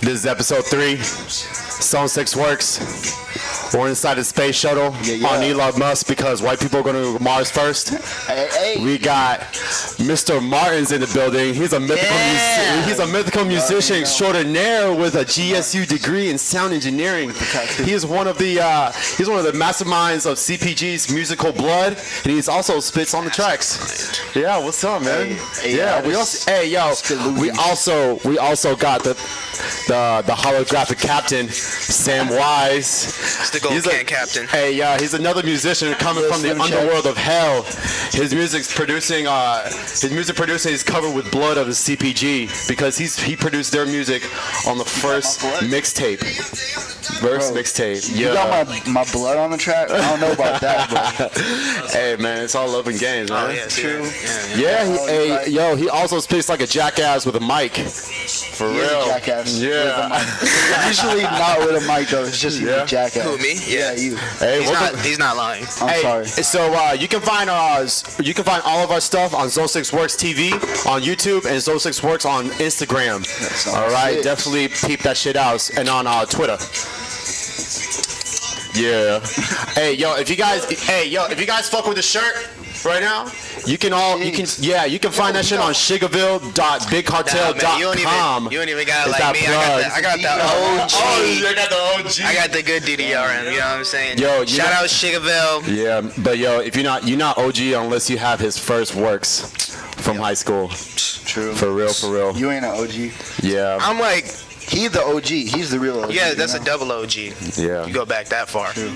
This is episode 3. Zone 6 works. We're inside the space shuttle on Elon Musk because white people are going to Mars first. We got Mr. Martens in the building. He's a mythical musician extraordinaire with a GSU degree in sound engineering. He is one of the masterminds of CPG's Musical Blood, and he's also spits on the tracks. Yeah, what's up, man? We also got the holographic captain, Samwi. He's a captain. He's another musician coming from the underworld of hell. His music producing is covered with blood of the CPG because he produced their music on the first mixtape. Mixtape. You got my blood on the track? I don't know about that, bro. Hey, man, it's all love and games, man. Oh, yeah, true. He also speaks like a jackass with a mic. For real. A jackass. Yeah. Usually not with a mic, though. It's just you, jackass. Who, me? Yeah, you. Hey, he's not lying. I'm sorry. So you can find all of our stuff on Zone 6 Works TV on YouTube and Zone 6 Works on Instagram. All right, definitely peep that shit out, and on Twitter. Yeah. If you guys fuck with the shirt right now, you can find that shit on sugarville.bigcartel.com. You don't even got like me. I got the OG. Oh, you got the OG. I got the good DDRM. You know what I'm saying? Shout out Sugarville. Yeah, but if you're not OG unless you have his first works from high school. True. For real. You ain't an OG. Yeah. I'm like. He's the OG. He's the real OG. Yeah, that's a double OG. Yeah. You go back that far. True.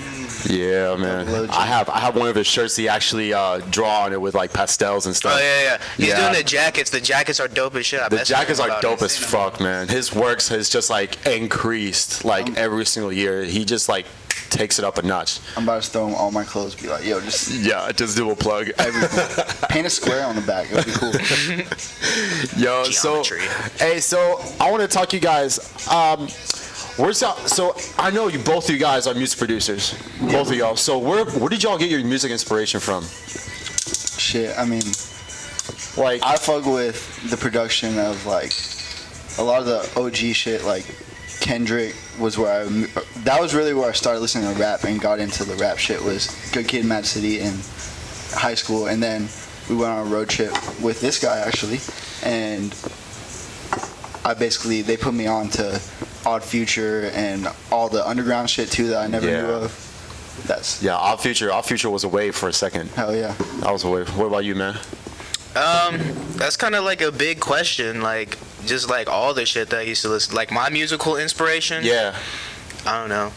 Yeah, man. I have one of his shirts. He actually draw on it with like pastels and stuff. Oh yeah. He's doing the jackets. The jackets are dope as shit. The jackets are dope as fuck, man. His works has just like increased like every single year. He just like takes it up a notch. I'm about to throw him all my clothes. Be like, just do a plug. Everything. Paint a square on the back. It'll be cool. Geometry. So I want to talk to you guys. So I know both of you guys are music producers. Both of y'all. So where did y'all get your music inspiration from? Shit, I mean, like I fuck with the production of like a lot of the OG shit, like Kendrick was that was really where I started listening to rap and got into the rap shit. Was Good Kid, Mad City in high school, and then we went on a road trip with this guy actually, and they put me on to Odd Future and all the underground shit too that I never knew of. Odd Future was a wave for a second. Hell yeah. That was a wave. What about you, man? That's kind of like a big question, like just like all the shit that I used to listen, like my musical inspiration. Yeah. I don't know.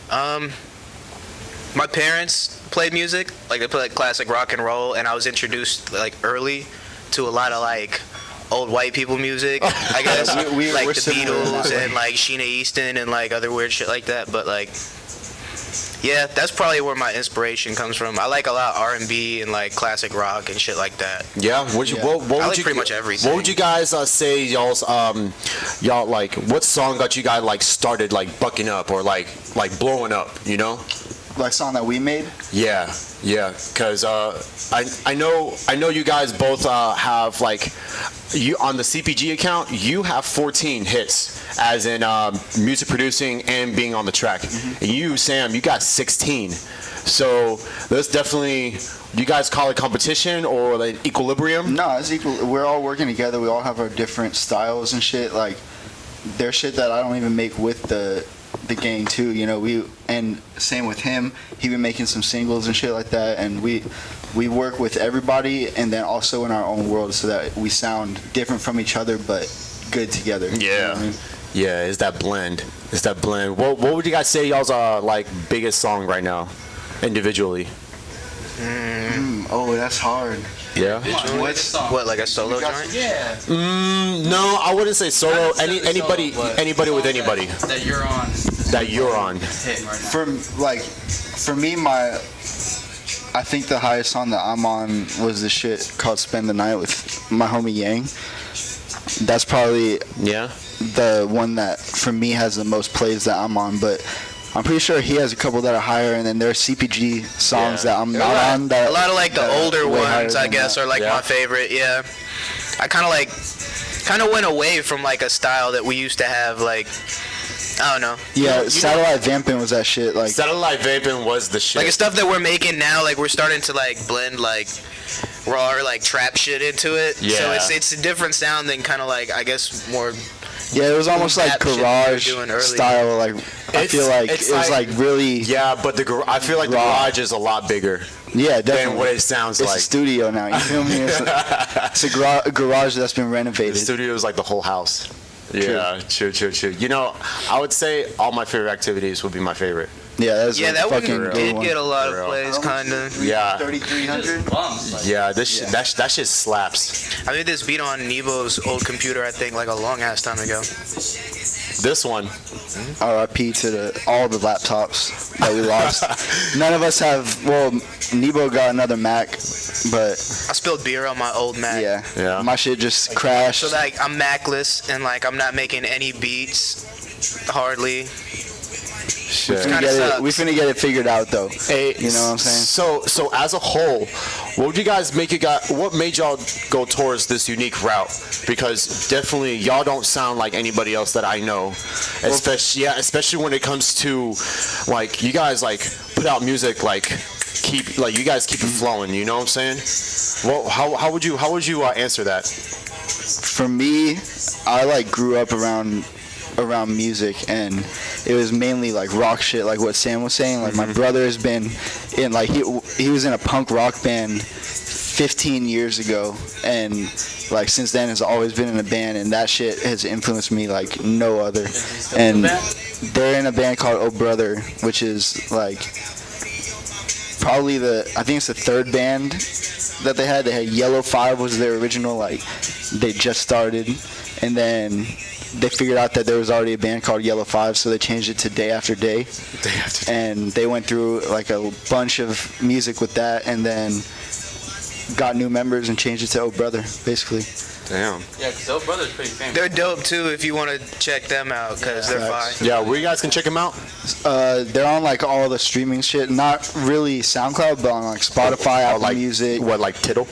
My parents played music, like they played like classic rock and roll, and I was introduced like early to a lot of like old white people music, I guess. we're like the Beatles and like Sheena Easton and like other weird shit like that. But like, yeah, that's probably where my inspiration comes from. I like a lot of R&B and like classic rock and shit like that. Yeah. What would you pretty much everything. What would you guys say y'all like? What song got you guys like started like bucking up or like blowing up? You know. Like song that we made? Yeah, because I know you guys both have like, you on the CPG account, you have 14 hits as in music producing and being on the track. And you, Sam, you got 16. So that's definitely, do you guys call it competition or like equilibrium? No, it's equal. We're all working together. We all have our different styles and shit. Like there's shit that I don't even make with the gang too, and same with him. He been making some singles and shit like that, and we work with everybody, and then also in our own world, so that we sound different from each other but good together. Yeah. You know what I mean? Yeah, it's that blend. What would you guys say y'all's like biggest song right now, individually? Oh, that's hard. Yeah. What, like a solo joint? Yeah. No, I wouldn't say solo. Anybody with anybody that you're on. Hitting right now. For me, I think the highest song that I'm on was the shit called "Spend the Night" with my homie Yang. That's probably the one that for me has the most plays that I'm on, but I'm pretty sure he has a couple that are higher, and then there are CPG songs that I'm not on. That a lot of like the older ones, I guess, are like my favorite. Yeah, I kind of went away from like a style that we used to have, like I don't know. Yeah, satellite vamping was that shit. Like Satellite vaping was the shit. Like the stuff that we're making now, like we're starting to like blend like raw or like trap shit into it. Yeah. So it's a different sound than kind of like I guess more. yeah, it was almost like Rap shit we were garage doing earlier. style. Like I feel like it's it was like really yeah, but I feel like the raw. garage is a lot bigger yeah, than definitely. what it sounds It's like. a studio now. You feel me? It's a garage that's been The renovated. studio is like the whole house. Yeah, true. You know, I would say all my favorite activities would be my favorite. Yeah, that's Yeah, a that one fucking did good one. get a lot of For real. plays, kind of. Yeah. 3,300. Yeah, that shit slaps. I made this beat on Nebo's old computer, I think, like a long ass time ago. This one. RIP to all the laptops that we lost. None of us have. Well, Nebo got another Mac, but I spilled beer on my old Mac. Yeah. my shit just crashed. So like I'm Macless and like I'm not making any beats, hardly. Shit. Kinda sucks. We finna get it figured out though. Hey, You know what I'm saying? So as a whole, what made y'all go towards this unique route? Because definitely y'all don't sound like anybody else that I know. Especially when it comes to like you guys like put out music like you guys keep it flowing, you know what I'm saying? Well, how would you answer that? For me, I like grew up around music, and it was mainly like rock shit, like what Sam was saying. Like my brother has been in like he was in a punk rock band 15 years ago, and like since then has always been in a band, and that shit has influenced me like no other. And they're in a band called Oh Brother, which is like probably I think it's the third band that they had. They had Yellow 5 was their original, like they just started, and then they figured out that there was already a band called Yellow 5, so they changed it to Day After Day. And they went through like a bunch of music with that, and then got new members and changed it to Oh Brother, basically. Damn. Yeah, because old brother's pretty famous. They're dope too if you want to check them out because they're fine. Yeah, where you guys can check them out? They're on like all the streaming shit, not really SoundCloud, but on like Spotify, Apple like Music, What, like Tittle?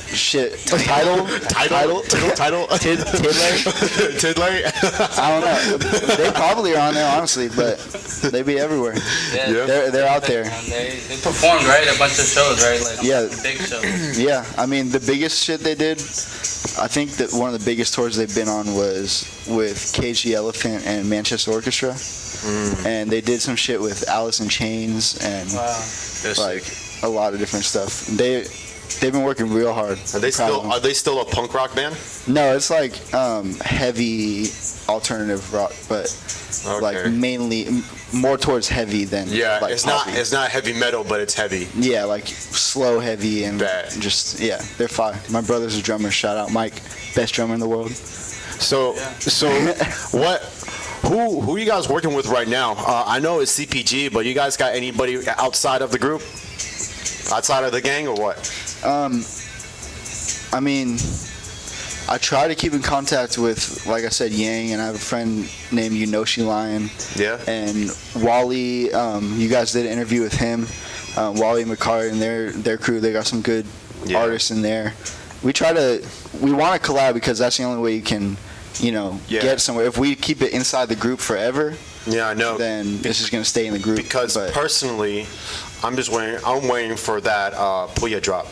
shit, Tidal, Title? Tiddler? I don't know. They probably are on there, honestly, but they be everywhere. Yeah. They're out there. They performed, right? A bunch of shows, right? Like Yeah. big shows. Yeah, I mean the biggest shit they did, I think that one of the biggest tours they've been on was with Cage the Elephant and Manchester Orchestra, and they did some shit with Alice in Chains and Wow. like a lot of different stuff. They've been working real hard. Are they Proud of them. are they still a punk rock band? No, it's like heavy alternative rock, but like Okay. mainly more towards heavy than Yeah, like it's poppy. not heavy metal, but it's heavy. Yeah, like slow, heavy, and Bad. just they're fire. My brother's a drummer. Shout out Mike, best drummer in the world. So what? Who are you guys working with right now? I know it's CPG, but you guys got anybody outside of the group, outside of the gang, or what? I mean, I try to keep in contact with, like I said, Yang, and I have a friend named Yunoshi Lion. Yeah. And Wally, you guys did an interview with him. Wally McCart and their crew, they got some good artists in there. We want to collab because that's the only way you can, get somewhere. If we keep it inside the group forever, Yeah, I know. then it's just gonna stay in the group. Because But- personally, I'm waiting for that Puya drop.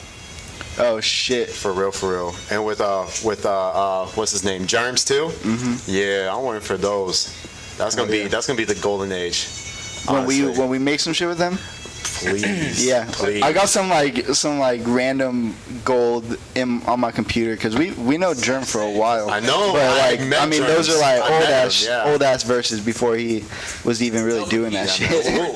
oh shit. For real. And with what's his name? Germs too? Mm-hmm. Yeah, I'm waiting for those. That's gonna be the golden age. When honestly. we make some shit with them. Please. Yeah, Please. I got some random gold on my computer because we know Germ for a while. I know, but I met I mean Germs. those are like I met him, yeah. old ass verses before he was even really doing that shit.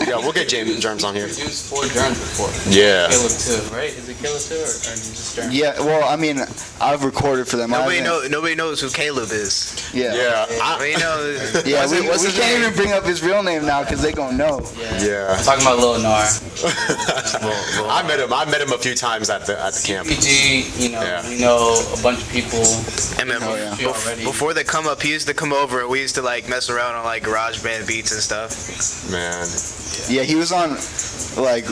We'll get Germs on here. He used 4 drums before. Yeah. Caleb 2, right? Is it Caleb 2 or just drums? Yeah, well, I mean, I've recorded for them. Nobody knows who Caleb is. Yeah, Yeah. Nobody knows. yeah. What's We his can't name? even bring up his real name now because they gonna know. Yeah. Talking about Lil Nar. I met him a few times at the camp. PG, Yeah. we know a bunch of people. And then Oh, yeah. before they come up, he used to come over and we used to like mess around on like garage band beats and stuff. Man. Yeah, he was on like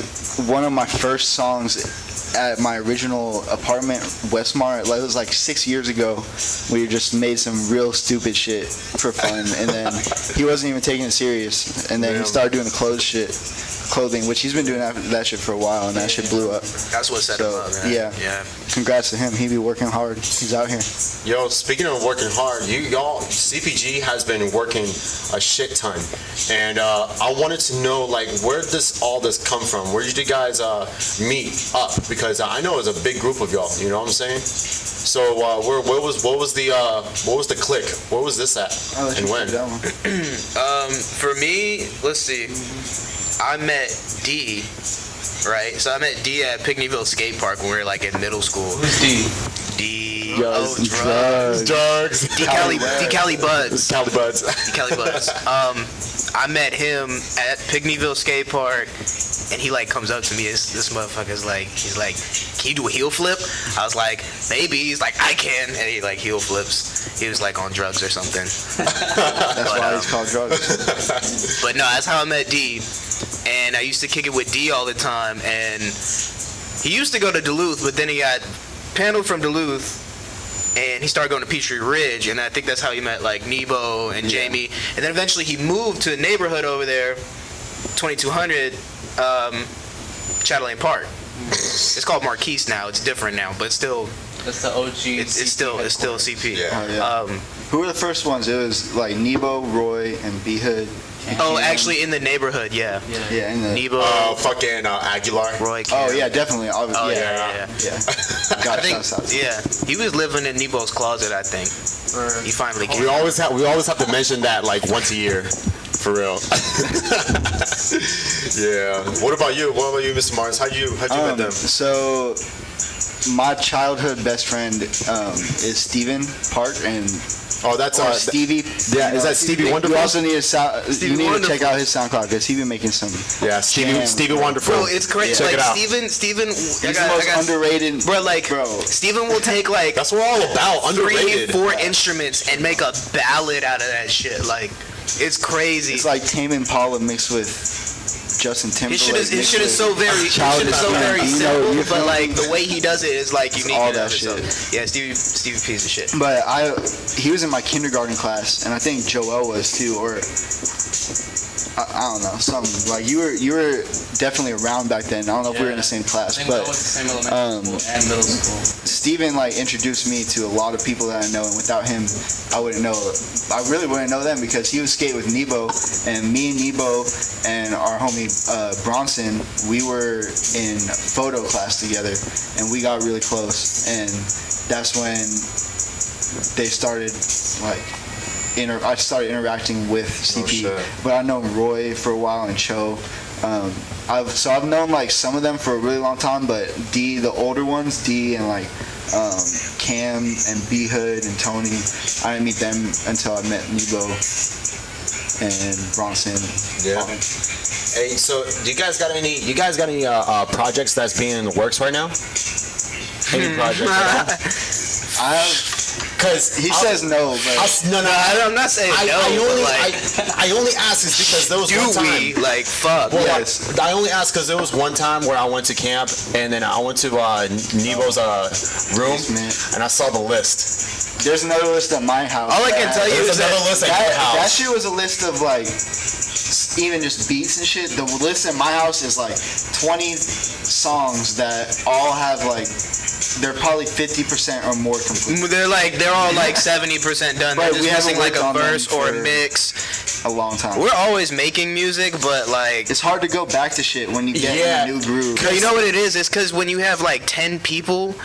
one of my first songs at my original apartment, Westmart. Like, it was like 6 years ago. We just made some real stupid shit for fun, and then he wasn't even taking it serious. And then he started doing the clothing, which he's been doing that shit for a while, and that shit blew up. That's what set him up, man. Yeah. Congrats to him. He be working hard. He's out here. Yo, speaking of working hard, y'all, CPG has been working a shit ton, and I wanted to know, like, where does all this come from? Where did you guys meet up? Because I know it's a big group of y'all. You know what I'm saying? So, what was the click? Where was this at, and when? For me, let's see. I met D, right? So I met D at Pickneyville Skate Park when we were like in middle school. Who's D? D. Drugs. Drugs. D Cali Buds. Cali Buds. D Cali Buds. I met him at Pickneyville Skate Park, and he like comes up to me. This motherfucker's like, he's like, "Can you do a heel flip?" I was like, "Maybe." He's like, "I can," and he like heel flips. He was like on drugs or something. That's why he's called Drugs. But no, that's how I met D. And I used to kick it with D all the time. And he used to go to Duluth, but then he got paneled from Duluth, and he started going to Peachtree Ridge. And I think that's how he met like Nebo and Jamie. And then eventually he moved to a neighborhood over there, 2200 Chatelaine Park. It's called Marquise now. It's different now, but still. That's the OG. It's still CP. Yeah. Oh, yeah. Who were the first ones? It was like Nebo, Roy, and B Hood. Oh, actually, in the neighborhood, yeah. Yeah, in the Nebo, Fucking Aguilar. Roy. Oh yeah, definitely. Oh Yeah. I think, yeah, he was living in Nebo's closet, I think. He finally came. We always have to mention that like once a year, for real. Yeah. What about you, Mr. Martens? How'd you met them? So, my childhood best friend is Steven Park, and That's Stevie. Yeah, is that Stevie Wonderful? You also need to Stevie check out his SoundCloud because he been making some. Yeah, Stevie Wonderful. Bro, it's crazy. Check Like it out. Steven, He's the most underrated. Bro, like, bro. Steven will take like That's what we're all about. 3, Underrated. 4 instruments and make a ballad out of that shit. Like, it's crazy. It's like Tame Impala mixed with Justin Timberlake. His shit is so very simple, but like the way he does it is like unique. All in that and of shit. itself. Yeah, Stevie piece of shit. But he was in my kindergarten class, and I think Joel was too, or I don't know, something like you were definitely around back then. I don't know if we were in the same class, I think that but was the same elementary school and middle school. Steven like introduced me to a lot of people that I know, and without him, I really wouldn't know them because he would skate with Nebo, and me and Nebo and our homie Bronson, we were in photo class together, and we got really close, and that's when they started like. I started interacting with CP, but I've known Roy for a while and Cho. I've known like some of them for a really long time, but D, the older ones, D and like Cam and B Hood and Tony, I didn't meet them until I met Nebo and Bronson. Yeah. Hey, so do you guys got any projects that's being in the works right now? Any projects at all? I have. Because He says no, but I'm not saying no. I only ask is because there was one time. Like, fuck. Well, yes. I only asked because there was one time where I went to camp and then I went to Nebo's room and I saw the list. there's another list at my house. All I can tell you is another list at your that house. shit was a list of like even just beats and shit. The list at my house is like 20 songs that all have like they're probably 50% or more complete. They're all like 70% done. Right, They're we just haven't missing like worked a on them verse or a for mix. A long time. We're always making music, but like It's hard to go back to shit when you get in a new groove. you know what it is? It's because when you have like 10 people,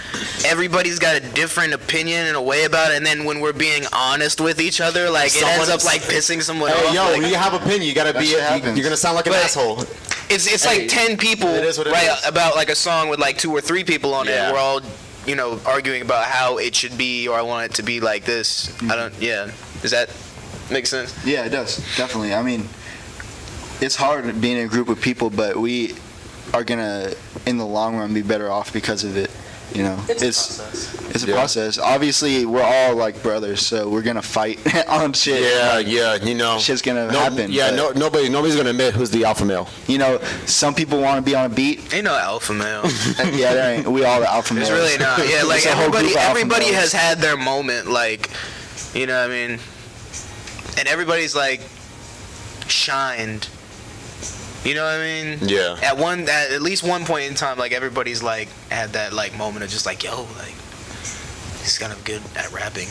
everybody's got a different opinion and a way about it. And then when we're being honest with each other, like it ends up like pissing someone off. Yo, like, when you have opinion, you gotta be. shit happens. You're gonna sound like an asshole. It's like 10 people, it is what it right, is. about like a song with like 2 or 3 people on it. Yeah. And we're all, arguing about how it should be, or I want it to be like this. Does that make sense? Yeah, it does. Definitely. I mean, it's hard being in a group of people, but we are gonna, in the long run, be better off because of it. You know, It's a it's process. it's a Yeah. process. Obviously, we're all like brothers, so we're gonna fight on shit. Yeah, you know. Shit's gonna happen. Yeah, but, nobody's gonna admit who's the alpha male. You know, some people want to be on a beat. Ain't no alpha male. Yeah, there ain't. We all the alpha males. It's really not. Yeah, like It's a whole group everybody, of alpha everybody males. has had their moment. Like, you know what I mean? And everybody's like shined. You know what I mean? Yeah. At least one point in time, like everybody's like had that like moment of just like, yo, like he's kind of good at rapping.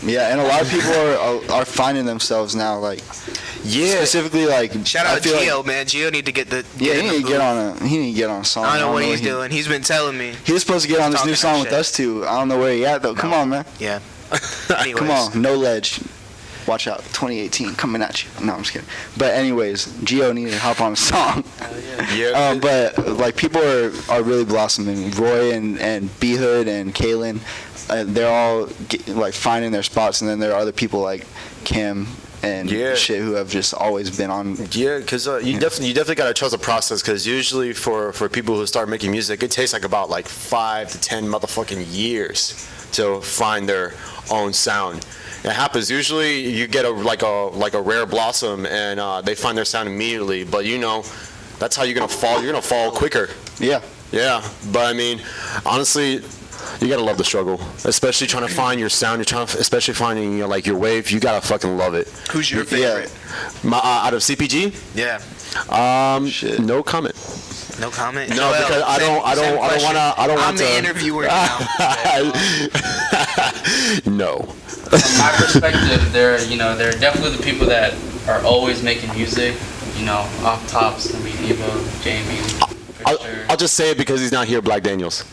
Yeah, and a lot of people are finding themselves now, like specifically like. Shout I out to feel like- Gio, man. Gio need to get the Yeah, in he the need to get booth. on a song. I don't know what he's he- doing. He's been telling me. He was supposed to get on this new Talking song that with shit. us too. I don't know where he at though. Come No. on, man. Yeah. Anyways. Come on, no ledge. Watch out, 2018 coming at you. No, I'm just kidding. But anyways, Gio needed to hop on a song. Hell yeah. Yeah. But like people are really blossoming. Roy and B Hood and Kalen, they're all like finding their spots, and then there are other people like Cam and Yeah. shit who have just always been on. Yeah, because you definitely got to trust the process. Because usually for people who start making music, it takes like about like 5 to 10 motherfucking years to find their own sound. It happens. Usually you get a rare blossom and they find their sound immediately. But you know, that's how you're gonna fall. You're gonna fall quicker. Yeah. Yeah, but I mean, honestly, you gotta love the struggle, especially trying to find your sound. Especially finding like your wave. You gotta fucking love it. Who's your favorite? Out of CPG, Yeah. Shit. no comment. No comment. No, Joel, because I don't want to. I'm the interviewer now. No. From my perspective, they're definitely the people that are always making music. You know, off tops, I mean, Evo, Jamie, for sure. I'll just say it because he's not here. Black Daniels.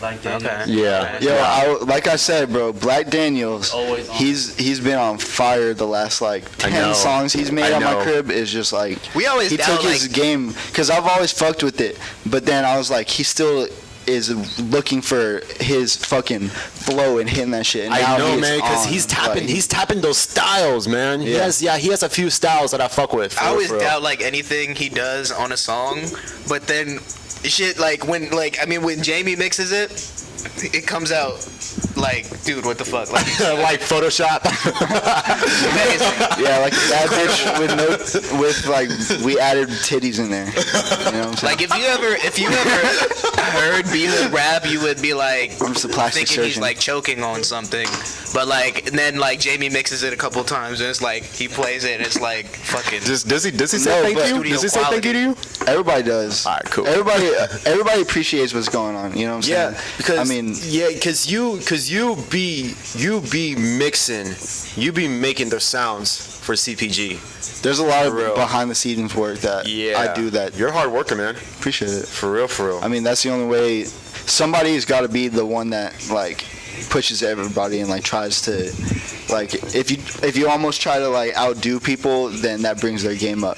Like Daniels. Okay. Yeah. Okay. Yo, like I said, bro, Black Daniels, Always on. he's been on fire the last like I 10 know. songs he's made I on my know. crib is just like We always he doubt, took his like- game because I've always fucked with it, but then I was like he still is looking for his fucking flow and hitting that shit. And now I know, he is man, because on, he's tapping. like- He's tapping those styles, man. He Yeah. has a few styles that I fuck with. I always for real. doubt like anything he does on a song, but then shit like when Jamie mixes it, it comes out like, dude, what the fuck? Like, like Photoshop. amazing. Yeah, like that bitch with like we added titties in there. You know what I'm saying? Like if you ever heard B-Hood rap, you would be like I'm just a plastic thinking he's surgeon. like choking on something. But like and then like Jamie mixes it a couple times and it's like he plays it and it's like fucking Does he say No, thank but- you? Studio Does he say thank you to you? Everybody does. All right, cool. Everybody appreciates what's going on. You know what I'm saying? Yeah, because I mean, because you be mixing, you be making the sounds for CPG. there's a lot of For real. behind the scenes work that I do that. You're a hard worker, man. Appreciate it. For real, for real. I mean, that's the only way. Somebody's got to be the one that like pushes everybody and like tries to like if you almost try to like outdo people, then that brings their game up.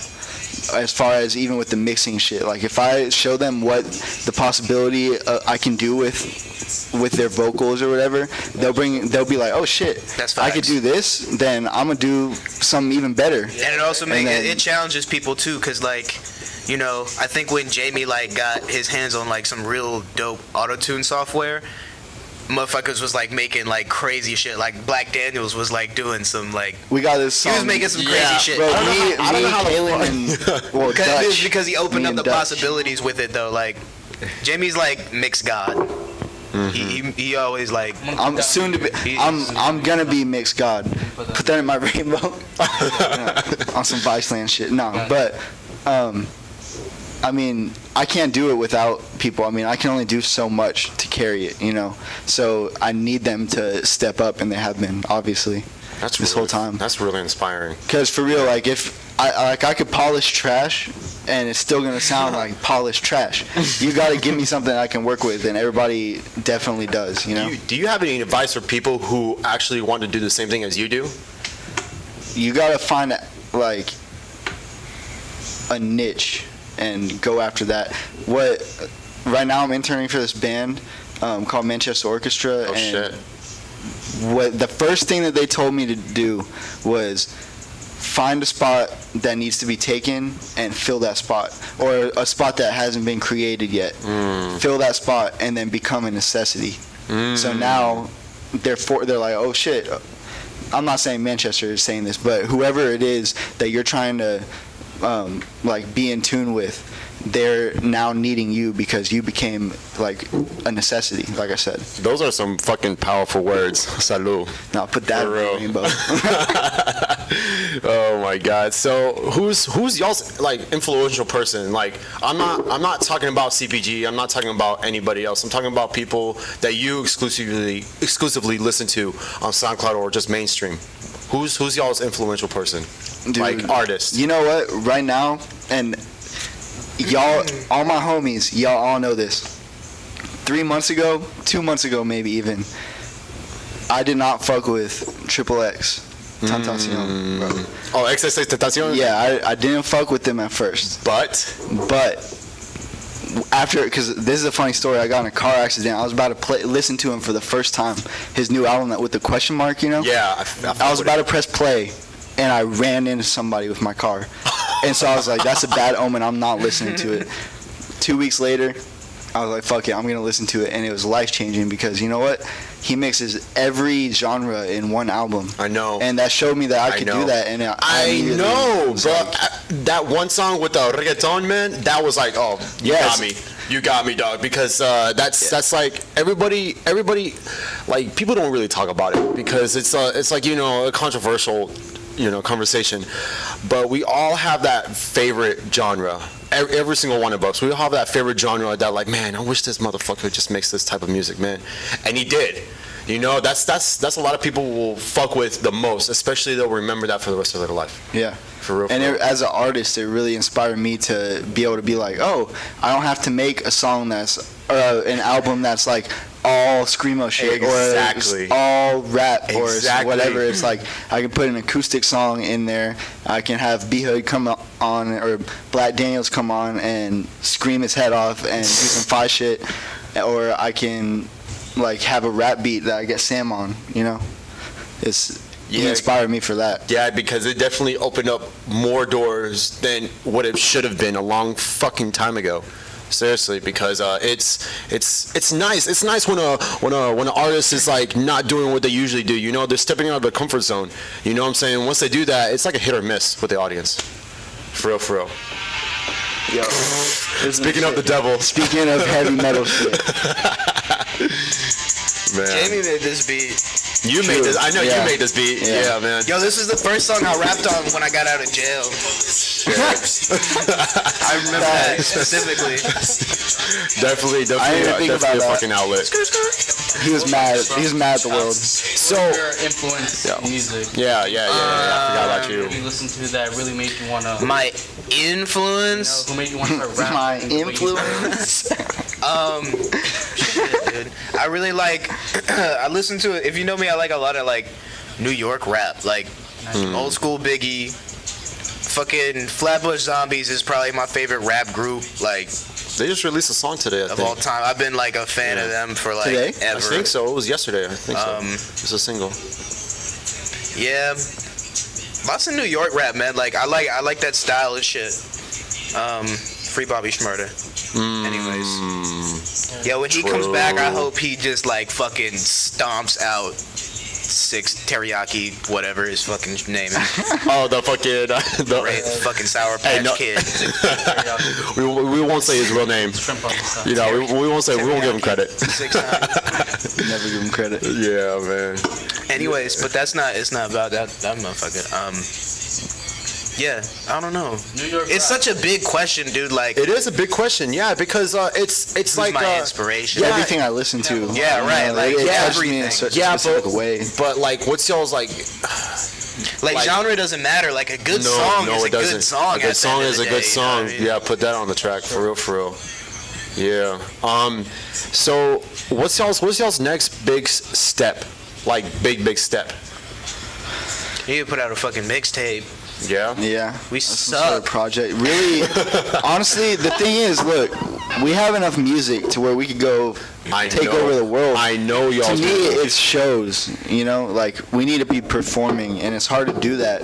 As far as even with the mixing shit, like if I show them what the possibility I can do with their vocals or whatever, they'll be like, oh shit, That's I could facts. do this, then I'm gonna do something even better. And it also makes then- it challenges people too, cause like, you know, I think when Jamie like got his hands on like some real dope auto-tune software, motherfuckers was like making like crazy shit. Like Black Daniels was like doing some like We got this he song. was making some crazy Yeah, shit. Bro, I don't know how- I don't know how the Kalen, and well, Dutch. Because he opened Me up and the Dutch. possibilities with it though. Like Jamie's like mixed god. He always like I'm soon to be. I'm gonna be mixed god. Put that in my rainbow. On some Viceland shit. No, but I mean, I can't do it without people. I mean, I can only do so much to carry it, you know. So I need them to step up, and they have been, obviously, That's this whole time. That's really inspiring. Because for real, like if I could polish trash, and it's still gonna sound like polished trash. You gotta give me something I can work with, and everybody definitely does, you know. Do you have any advice for people who actually want to do the same thing as you do? You gotta find like a niche and go after that. Right now I'm interning for this band called Manchester Orchestra, Oh, and shit. what the first thing that they told me to do was find a spot that needs to be taken and fill that spot, or a spot that hasn't been created yet. Fill that spot and then become a necessity. So now they're like, oh shit. I'm not saying Manchester is saying this, but whoever it is that you're trying to like be in tune with, they're now needing you because you became like a necessity, like I said. Those are some fucking powerful words. Salud. Now put that in For real. the rainbow. Oh my God. So who's y'all's like influential person? Like I'm not talking about CPG. I'm not talking about anybody else. I'm talking about people that you exclusively listen to on SoundCloud or just mainstream. Who's y'all's influential person? Dude, like artist. You know what? Right now, and y'all, all my homies, y'all all know this. 2 months ago, maybe even, I did not fuck with Triple X. Tentacion, bro. Oh, XXX Tentacion? Yeah, I didn't fuck with them at first. But After, because this is a funny story, I got in a car accident. I was about to listen to him for the first time. His new album with the question mark, you know? yeah, I was about to press play, and I ran into somebody with my car. And so I was like, that's a bad omen. I'm not listening to it. 2 weeks later, I was like, fuck it, I'm going to listen to it. And it was life-changing because, you know what? He mixes every genre in one album. I know. And that showed me that I could do that. And I know, bro. like, That one song with the reggaeton, man, that was like, oh, you Yes. got me. You got me, dog. Because that's like everybody, like people don't really talk about it because it's like, you know, a controversial, you know, conversation. But we all have that favorite genre. Every single one of us. We all have that favorite genre that like, man, I wish this motherfucker just makes this type of music, man. And he did. You know, that's a lot of people will fuck with the most, especially they'll remember that for the rest of their life. Yeah. For real. And as an artist, it really inspired me to be able to be like, oh, I don't have to make a song that's, or an album that's like all screamo shit Exactly. or all rap Exactly. or whatever. It's like I can put an acoustic song in there. I can have B-Hood come on or Black Daniels come on and scream his head off and do some fire shit, or I can like have a rap beat that I get Sam on. You know, he inspired me for that. Yeah, because it definitely opened up more doors than what it should have been a long fucking time ago. Seriously, because it's nice. It's nice when an artist is like not doing what they usually do. You know, they're stepping out of their comfort zone. You know what I'm saying? Once they do that, it's like a hit or miss with the audience. For real, for real. Yo, Speaking of the devil. Speaking of heavy metal shit. Man. Jamie made this beat. You made this. I know Yeah. you made this beat. Yeah. Yeah, man. Yo, this is the first song I rapped on when I got out of jail. I remember that specifically. Definitely I didn't think about a that. fucking outlet. He was mad. He was mad at the world. So Your influence in music. yeah. I forgot about you. Who you listen to that really made you wanna? My influence. Who made you wanna start rapping? My the way you influence. Shit, dude. I really like. I listen to it. If you know me, I like a lot of like New York rap, like old school Biggie. Fucking Flatbush Zombies is probably my favorite rap group, like They just released a song today, I of think. all time. I've been like a fan of them for like Today? ever. I think so. It was yesterday. I think so. It's a single. Yeah, lots of New York rap, man. Like I like that style and shit. Free Bobby Shmurda. Anyways, yeah, when he comes back, I hope he just like fucking stomps out 6 teriyaki, whatever his fucking name is. Oh, the fucking Fucking Sour Patch no. Kid. we won't say his real name. Shrimp on the side. You know, we won't give him credit. 6 times. Never give him credit. Yeah, man. Anyways, but it's not about that motherfucker. Yeah, I don't know. New York It's rap. such a big question, dude. Like, It is a big question, yeah, because it's who's like my inspiration? yeah, Everything I listen to. Yeah, right, like, it yeah, touched me in a everything. specific way. but like, what's y'all's like? Like, like- genre doesn't matter. Like a good song is a it doesn't. good song. A good song is a good song. You know what I mean? Yeah, put that on the track for real. Yeah. So what's y'all's next big step? Like big step. You need to put out a fucking mixtape. Yeah. Yeah. We That's some sort of suck. project. Really, honestly, the thing is, look, we have enough music to where we could go take over the world. I know y'all. To me, it's shows, you know, like we need to be performing, and it's hard to do that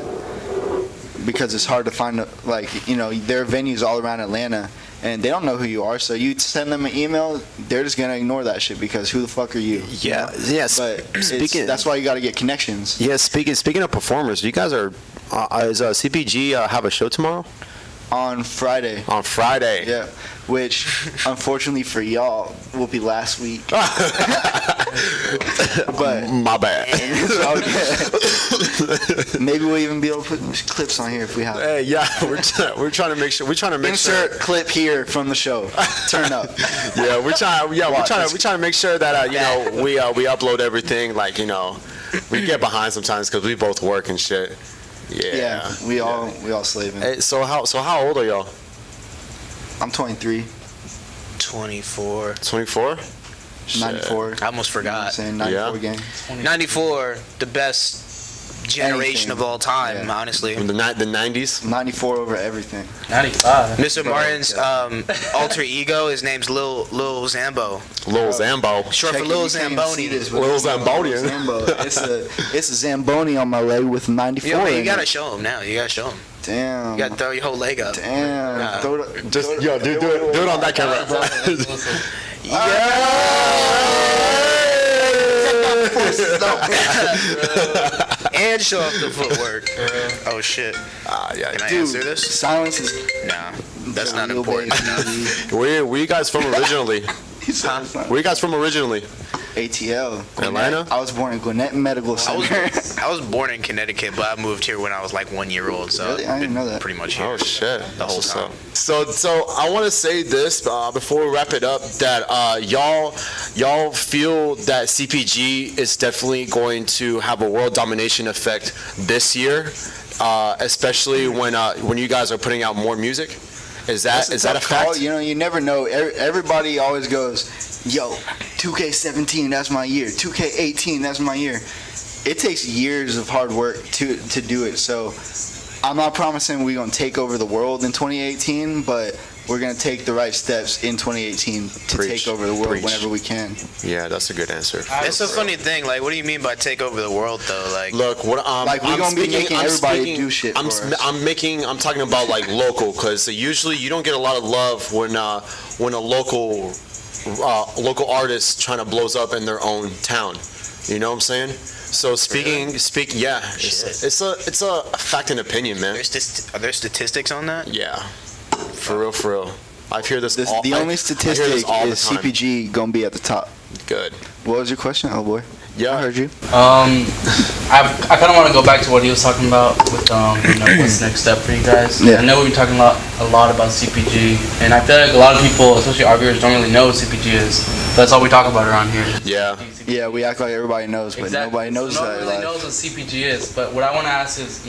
because it's hard to find like, you know, there are venues all around Atlanta and they don't know who you are, so you send them an email, they're just gonna ignore that shit because who the fuck are you? Yeah, you know? yeah. But that's why you got to get connections. Yeah, speaking of performers, you guys are is CPG have a show tomorrow? On Friday. On Friday. Yeah, which unfortunately for y'all will be last week. But My bad. maybe we'll even be able to put clips on here if we have. Hey, yeah, we're trying to make sure. Insert clip here from the show. Turn up. Yeah, we're trying to make sure that you know we upload everything. Like, you know, we get behind sometimes because we both work and shit. Yeah, we all slaving. Hey, so how old are y'all? I'm 23. 24. 24. 94. I almost forgot. You know what I'm saying 94 Yeah. gang. 94, the best generation Anything. of all time, Yeah. honestly. From the 90s. 94 over everything. 95. Mr. Martin's alter ego, his name's Lil Zambo. Lil Zambo. Short Check for it, Lil you can't even see Zamboni. this, but Lil it's Zambonian. Zambo. It's a Zamboni on my leg with 94. Yo, man, you in gotta it. show him now. You gotta show him. Damn. You gotta throw your whole leg up. Damn. Nah. Throw it- Just throw it- yo, do it on that camera. And show off the footwork. Oh shit. Yeah. Can I Dude, answer this? silence is Nah, that's not real important baby. enough. Where you guys from originally? He said it's not. Where you guys from originally? ATL. Atlanta? I was born in Gwinnett Medical Center. I was born in Connecticut, but I moved here when I was like 1 year old, so Really? I I've didn't been know that. pretty much here Oh shit! the whole That's time. what's up. So I want to say this before we wrap it up, that y'all feel that CPG is definitely going to have a world domination effect this year, especially when you guys are putting out more music. Is that a tough call. fact? You know, you never know. Everybody always goes, yo, 2K17, that's my year. 2K18, that's my year. It takes years of hard work to do it. So I'm not promising we're going to take over the world in 2018, but we're going to take the right steps in 2018 to Preach. take over the world Preach. whenever we can. Yeah, that's a good answer. It's a funny thing. Like, what do you mean by take over the world, though? Like, Look, what Like, we're I'm gonna be speaking- making I'm everybody speaking- do shit I'm for sp- us. I'm talking about like local, because usually you don't get a lot of love when a local artist trying to blows up in their own town. You know what I'm saying? So yeah, it's a fact and opinion, man. are there statistics on that? Yeah, for real. I hear this. The all, only I hear statistic this all the is time. CPG going to be at the top. Good. What was your question, oh boy? Yeah. I heard you. I kind of want to go back to what he was talking about with what's the next step for you guys. Yeah. I know we've been talking a lot about CPG, and I feel like a lot of people, especially our viewers, don't really know what CPG is. That's all we talk about around here. Yeah. Yeah, we act like everybody knows, but Exactly. nobody knows so that. Nobody really like- knows what CPG is. But what I want to ask is,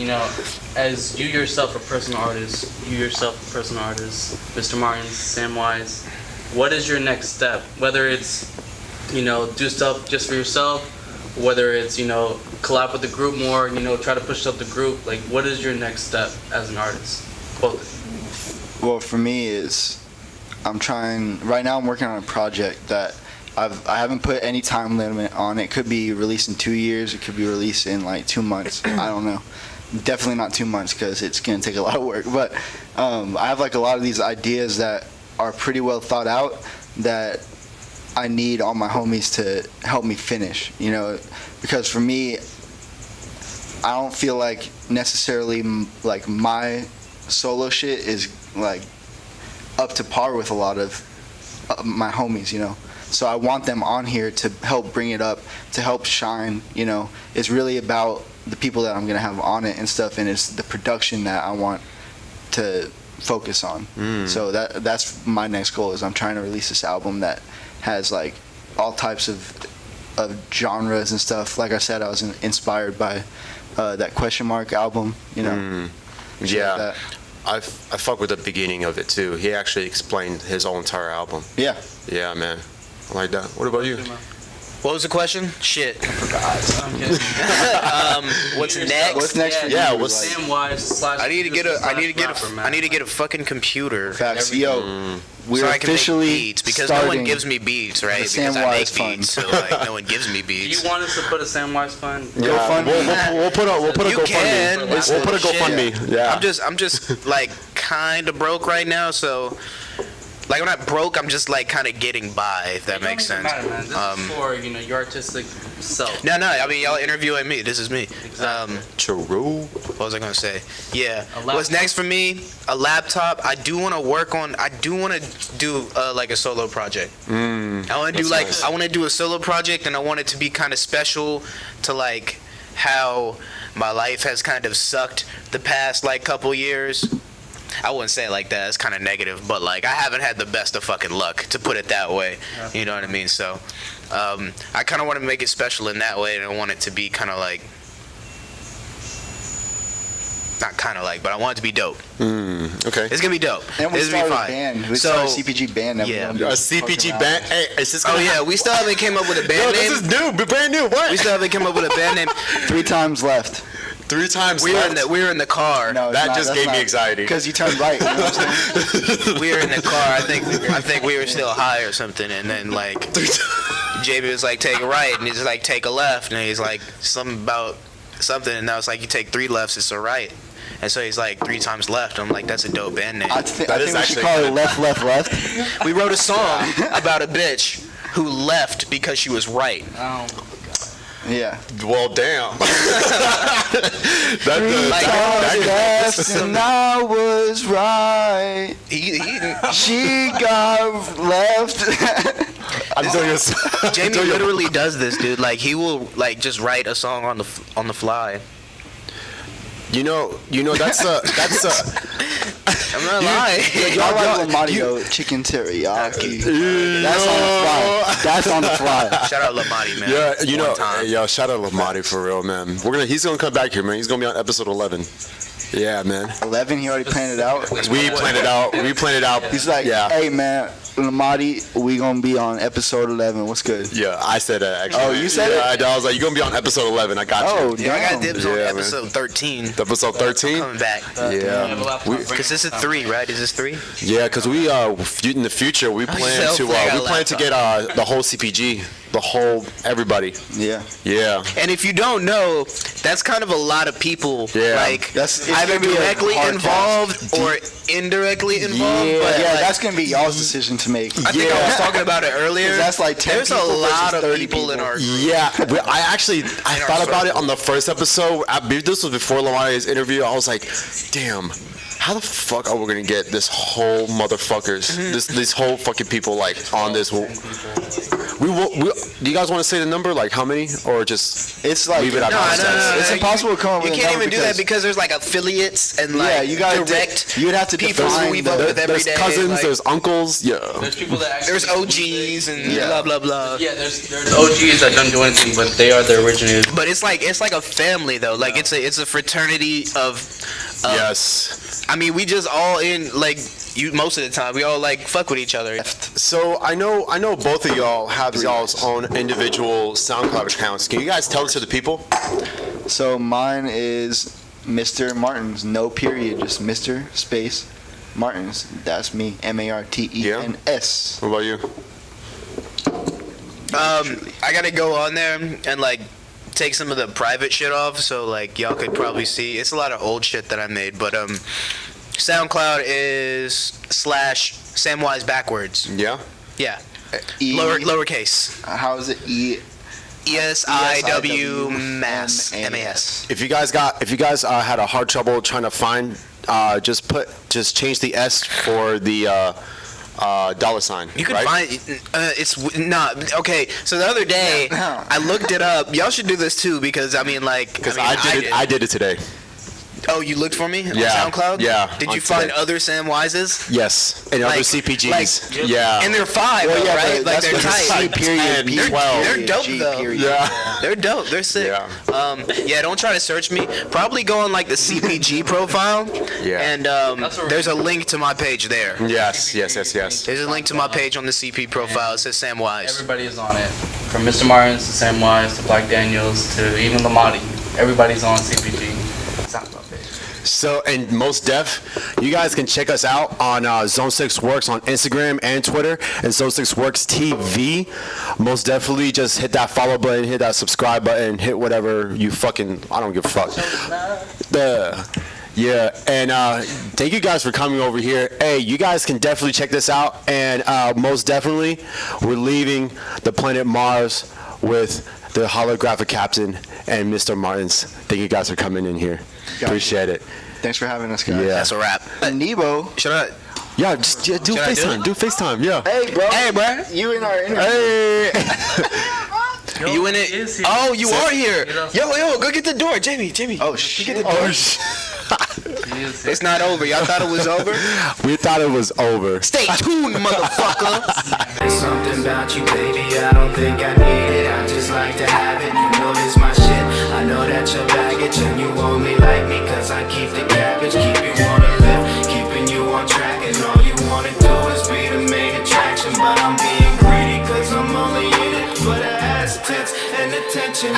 as you yourself a personal artist, Mr. Martens, Samwise, what is your next step? Whether it's, do stuff just for yourself, whether it's, collab with the group more, try to push up the group. Like, what is your next step as an artist? Both. Well, for me is right now I'm working on a project that I haven't put any time limit on. It could be released in 2 years. It could be released in like 2 months. I don't know. Definitely not 2 months because it's going to take a lot of work. But I have like a lot of these ideas that are pretty well thought out that I need all my homies to help me finish, because for me, I don't feel like necessarily like my solo shit is like up to par with a lot of my homies, So I want them on here to help bring it up, to help shine, It's really about the people that I'm going to have on it and stuff, and it's the production that I want to focus on. So that's my next goal is I'm trying to release this album that has like all types of genres and stuff. Like I said, I was inspired by that Question Mark album, shit like Yeah. that. I fuck with the beginning of it too. He actually explained his whole entire album. Yeah. Yeah, man. I like that. What about you? What was the question? Shit. I'm kidding. What's next? What's next for you? Yeah, Like, what's- Samwise / I need to get a. I need to get rapper, a. man. I need to get a fucking computer. Facts. Yo, we're So I can make officially beats because no one starting gives me beats, right? the Because I make Samwise Fund. beats, so like no one gives me Do you beats. want us to put a Samwise fund? GoFundMe. We'll put a You GoFundMe. can. We'll put a Shit. GoFundMe. Yeah. I'm just like kind of broke right now, so like I'm not broke. I'm just like kind of getting by, if that It don't makes even sense. matter, man. This is for your artistic self. No, I mean y'all interviewing me. This is me. Exactly. True. What was I gonna say? Yeah. A laptop. What's next for me? A laptop. I do want to work on. I do want to do like a solo project. I want to do like nice. I want to do a solo project, and I want it to be kind of special to like how my life has kind of sucked the past like couple years. I wouldn't say it like that. It's kind of negative, but like I haven't had the best of fucking luck, to put it that way. You know what I mean? So I kind of want to make it special in that way, and I want it to be kind of like. Not kind of like, but I want it to be dope. Okay. It's gonna be dope. And we It's gonna started be a fine. band. We So- started a CPG band. That Yeah. we're gonna A be CPG fucking band. around. Hey, is this Oh gonna yeah, we still haven't came up with a band Yo, name. this is new, brand new. What? We still haven't come up with a band name. 3 times left. 3 times We were left. in the car. No, That just gave me anxiety. Because you turned right. You know what I'm saying? We were in the car. I think we were still high or something, and then like JB was like take a right, and he's like take a left, and he's like something about something, and I was like you take 3 lefts, it's a right. And so he's like 3 times left. I'm like, that's a dope band name. I think That we is should actually call it good. left, left, left. We wrote a song about a bitch who left because she was right. Oh, Yeah. Well, damn. Like, Times left and I was right. he She got left. I'm doing this. Jamie literally does this, dude. Like he will like just write a song on the fly. You know. That's I'm not lying. Y'all like Lamadio chicken teriyaki. That's on the fly. That's on the fly. Shout out Lamati, man. Yeah, you know, One time. yo, shout out Lamati for real, man. He's gonna come back here, man. He's gonna be on episode 11. Yeah, man. 11, he already planned it out. We planned it out. He's like, yeah, hey man, Lamati, we gonna be on episode 11. What's good? yeah. I said that actually. Oh, you said it? I was like, you're gonna be on episode 11. I got Oh, you. Yeah, I got damn. dibs on Yeah, man. episode 13. Episode 13. Coming back. Yeah, Because this is 3, right? Is this 3? yeah. Because we in the future we plan to get the whole CPG, the whole everybody. Yeah. Yeah. And if you don't know, that's kind of a lot of people. Yeah. Like It's either gonna be a directly hard involved or indirectly involved. Yeah. But Yeah, like, that's gonna be y'all's decision to make. I think I was talking about it earlier. 'Cause that's like 10 There's a people lot versus of 30 people in people. our group. Yeah, I thought about it on the first episode. This was before Lamari's interview. I was like, damn, how the fuck are we gonna get this whole motherfuckers, this whole fucking people like on this? Do you guys want to say the number? Like how many, or just It's like leave it at No, that? It's impossible to come up You with a can't number even do that because there's like affiliates and like yeah, you gotta direct you'd have to people who define we vote with every There's day. cousins, like, there's uncles. Yeah. There's people that actually there's OGs and Yeah. blah blah blah. Yeah, there's OGs that don't do anything, but they are the originators. But it's like a family though. Like it's a fraternity of. Yes. I mean, we just all in like you most of the time. We all like fuck with each other. So I know both of y'all have y'all's own individual SoundCloud accounts. Can you guys tell it to the people? So mine is Mr. Martens, no period, just Mr. space Martens. That's me, Martens. What about you? I gotta go on there and like take some of the private shit off, so like y'all could probably see. It's a lot of old shit that I made, but SoundCloud is /Samwise backwards. Yeah. Yeah, E, lowercase. How is it? ESIW mass MAS. If you guys had a hard trouble trying to find, just change the S for the $. You can right? find it's not okay. So the other day I looked it up. Y'all should do this too because I mean like I did it today. Oh, you looked for me Yeah, on SoundCloud? yeah, Did on you find today. other Samwises? Yes, and other Like- CPGs. like- yeah. And they're 5, Well, though, yeah, right? but Like that's they're what the C tight. period, B They're- period, they're dope, G though. period. Yeah. They're dope. They're sick. Yeah. Yeah, don't try to search me. Probably go on like the CPG profile. Yeah. And That's what we're there's a link to my page there. Yes. There's a link to my page on the CP profile. It says Samwise. Everybody is on it, from Mr. Martens to Samwise to Black Daniels to even Lamati. Everybody's on CPG. SoundCloud page. So, and most def, you guys can check us out on Zone 6 Works on Instagram and Twitter, and Zone 6 Works TV. Most definitely just hit that follow button, hit that subscribe button, hit whatever you fucking, I don't give a fuck. Yeah, and thank you guys for coming over here. Hey, you guys can definitely check this out, and most definitely, we're leaving the planet Mars with the holographic captain and Mr. Martens. Thank you guys for coming in here. Appreciate it. Thanks for having us, guys. Yeah. That's a wrap. Nebo. Should I? Yeah, just do Should I do FaceTime. it? Do FaceTime, yeah. Hey, bro. Hey, bro. You in our interview. Hey! You in it? he is here. Oh, you are here. You know- Yo, go get the door, Jamie. Oh, shit. Oh, sh- He is here. It's not over. Y'all thought it was over? we thought it was over. Stay tuned, motherfucker. There's something about you, baby, I don't think I need it. I just like to have it, you know this my shit. I know that you're baggage and you only like me cause I keep the cabbage. Keep you wanna live, keeping you on track. And all you wanna do is be the main attraction. But I'm being greedy cause I'm only in it for the ass tits and attention.